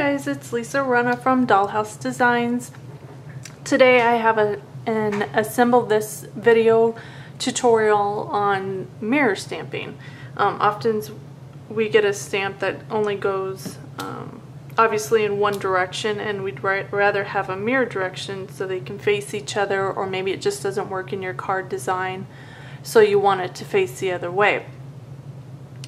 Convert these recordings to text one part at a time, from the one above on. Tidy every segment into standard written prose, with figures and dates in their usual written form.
guys, it's Lisa Arana from Dahlhouse Designs. Today I have an assemble this video tutorial on mirror stamping. Often we get a stamp that only goes obviously in one direction, and we'd rather have a mirror direction so they can face each other, or maybe it just doesn't work in your card design so you want it to face the other way.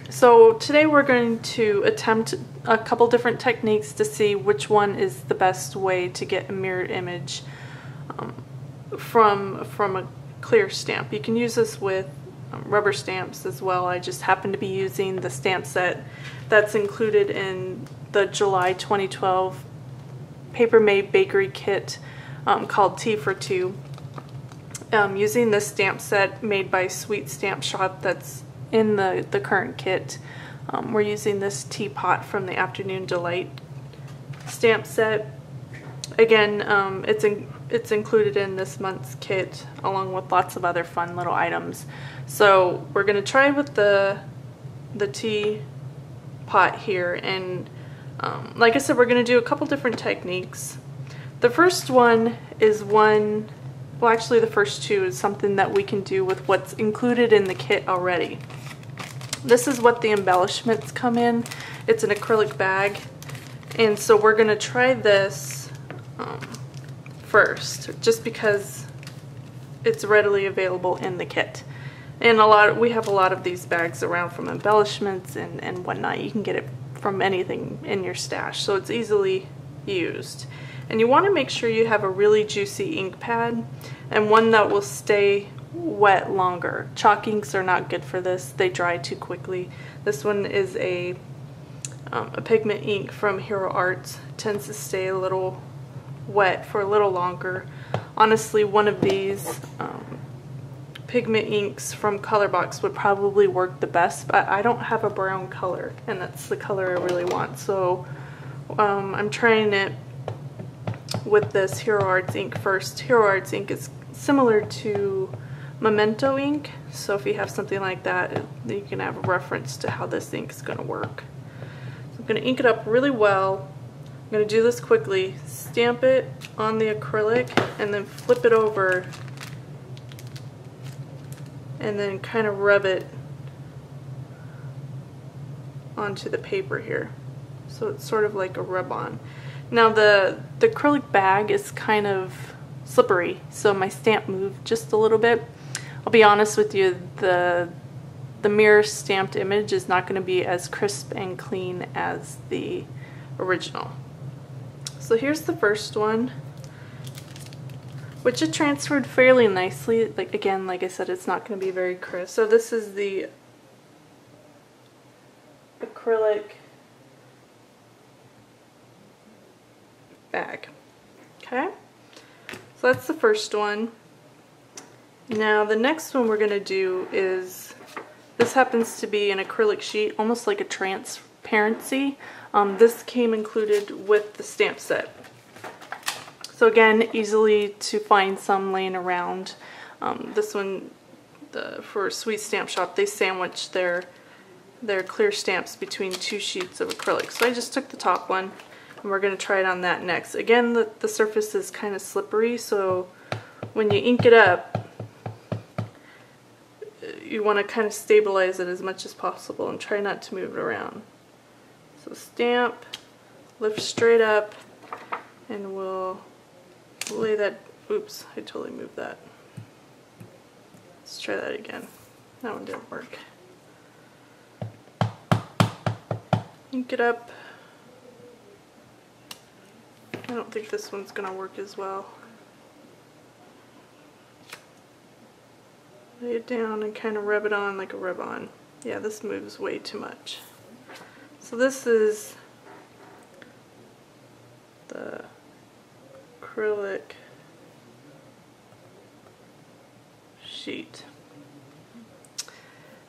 So today we're going to attempt a couple different techniques to see which one is the best way to get a mirrored image from a clear stamp. You can use this with rubber stamps as well. I just happen to be using the stamp set that's included in the July 2012 Paper Made Bakery Kit called Tea for Two. Using this stamp set made by Sweet Stamp Shop that's in the current kit. We're using this teapot from the Afternoon Delight stamp set. Again, it's included in this month's kit along with lots of other fun little items. So we're going to try with the teapot here, and like I said, we're going to do a couple different techniques. The first one is well, actually the first two is something that we can do with what's included in the kit already. This is what the embellishments come in. It's an acrylic bag, and so we're going to try this first, just because it's readily available in the kit. And we have a lot of these bags around from embellishments and whatnot. You can get it from anything in your stash, so it's easily used. And you want to make sure you have a really juicy ink pad and one that will stay wet longer. Chalk inks are not good for this. They dry too quickly. This one is a pigment ink from Hero Arts. It tends to stay a little wet for a little longer. Honestly, one of these pigment inks from Colorbox would probably work the best, but I don't have a brown color, and that's the color I really want. So I'm trying it with this Hero Arts ink first. Hero Arts ink is similar to Memento ink, so if you have something like that, you can have a reference to how this ink is going to work. So I'm going to ink it up really well. I'm going to do this quickly. Stamp it on the acrylic and then flip it over and then kind of rub it onto the paper here. So it's sort of like a rub-on. Now the acrylic bag is kind of slippery, so my stamp moved just a little bit. I'll be honest with you, the mirror stamped image is not going to be as crisp and clean as the original. So here's the first one, which it transferred fairly nicely. Like I said, it's not going to be very crisp. So this is the acrylic bag. Okay, so that's the first one. Now the next one we're going to do is, this happens to be an acrylic sheet, almost like a transparency. This came included with the stamp set. So again, easily to find some laying around. This one, for Sweet Stamp Shop, they sandwich their clear stamps between two sheets of acrylic. So I just took the top one, and we're going to try it on that next. Again, the surface is kind of slippery, so when you ink it up, you want to kind of stabilize it as much as possible and try not to move it around. So stamp, lift straight up, and we'll lay that. Oops, I totally moved that. Let's try that again. That one didn't work. Ink it up. I don't think this one's going to work as well. Lay it down and kind of rub it on like a rub-on. Yeah, this moves way too much. So this is the acrylic sheet.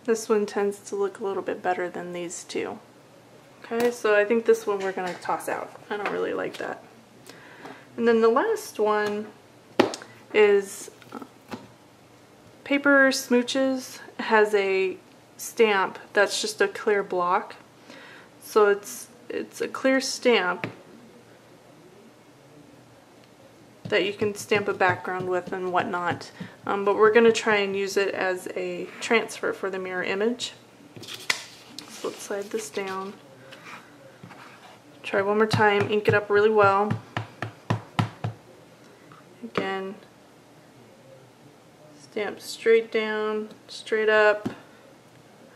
This one tends to look a little bit better than these two. Okay, so I think this one we're going to toss out. I don't really like that. And then the last one is Paper Smooches. Has a stamp that's just a clear block. So it's a clear stamp, that you can stamp a background with and whatnot. But we're going to try and use it as a transfer for the mirror image. So let's slide this down. Try one more time, ink it up really well. Again, stamp straight down, straight up,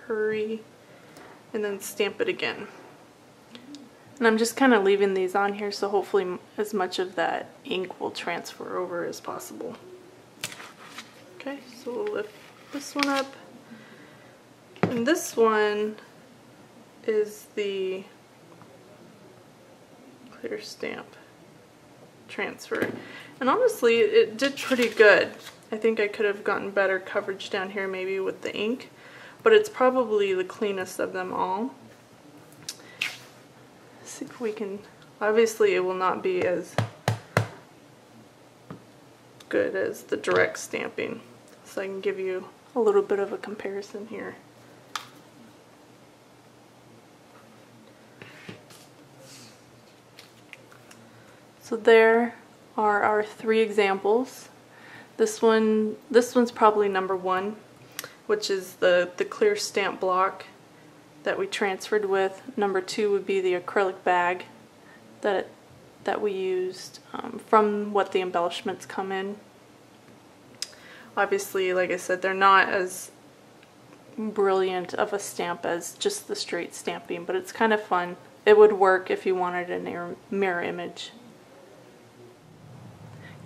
hurry, and then stamp it again. And I'm just kind of leaving these on here so hopefully as much of that ink will transfer over as possible. Okay, so we'll lift this one up. And this one is the clear stamp transfer. And honestly, it did pretty good. I think I could have gotten better coverage down here maybe with the ink, but it's probably the cleanest of them all. See if we can, obviously it will not be as good as the direct stamping, so I can give you a little bit of a comparison here. So there are our 3 examples. This one's probably number 1, which is the clear stamp block that we transferred with. Number 2 would be the acrylic bag that we used from what the embellishments come in. Obviously, like I said, they're not as brilliant of a stamp as just the straight stamping, but it's kind of fun. It would work if you wanted a mirror image.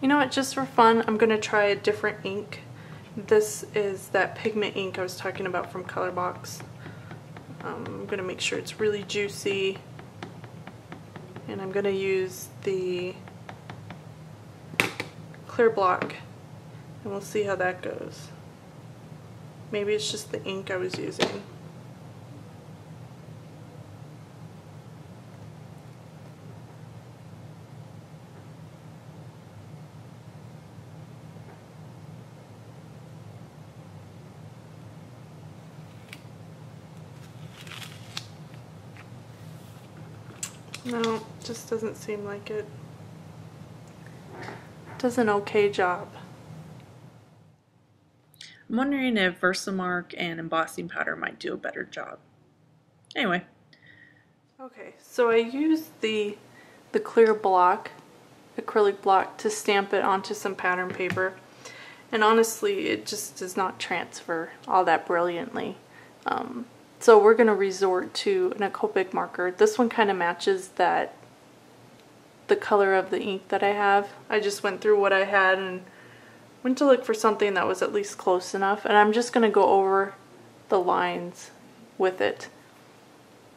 You know what, just for fun, I'm going to try a different ink. This is that pigment ink I was talking about from Colorbox. I'm going to make sure it's really juicy, and I'm going to use the clear block, and we'll see how that goes. Maybe it's just the ink I was using. No, just doesn't seem like it. Does an okay job. I'm wondering if Versamark and embossing powder might do a better job. Anyway. Okay, so I used the clear block, acrylic block, to stamp it onto some pattern paper. And honestly, it just does not transfer all that brilliantly. So we're going to resort to an Copic marker. This one kind of matches the color of the ink that I have. I just went through what I had and went to look for something that was at least close enough. And I'm just going to go over the lines with it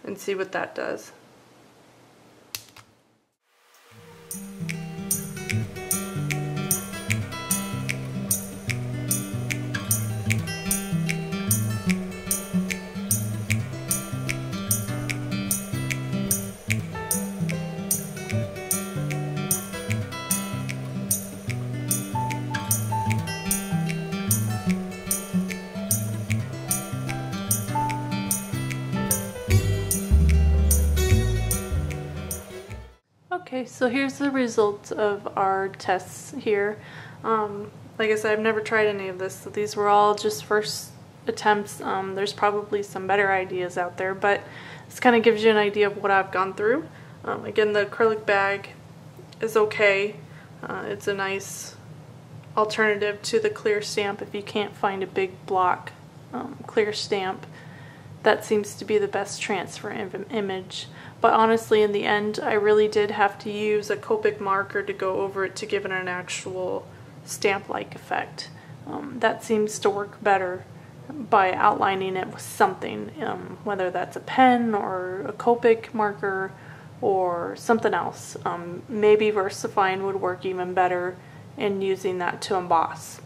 and see what that does. Okay, so here's the results of our tests here. Like I said, I've never tried any of this, so these were all just first attempts. There's probably some better ideas out there, but this kind of gives you an idea of what I've gone through. Again, the acrylic bag is okay. It's a nice alternative to the clear stamp if you can't find a big block clear stamp. That seems to be the best transfer image. But honestly, in the end, I really did have to use a Copic marker to go over it to give it an actual stamp-like effect. That seems to work better by outlining it with something, whether that's a pen or a Copic marker or something else. Maybe VersaFine would work even better in using that to emboss.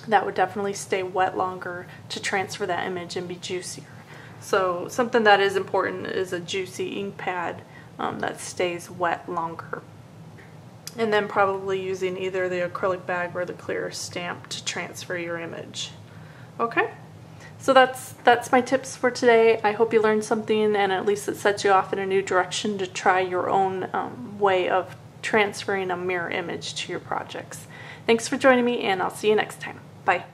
That would definitely stay wet longer to transfer that image and be juicier. So something that is important is a juicy ink pad that stays wet longer. And then probably using either the acrylic bag or the clear stamp to transfer your image. Okay, so that's my tips for today. I hope you learned something, and at least it sets you off in a new direction to try your own way of transferring a mirror image to your projects. Thanks for joining me, and I'll see you next time. Bye.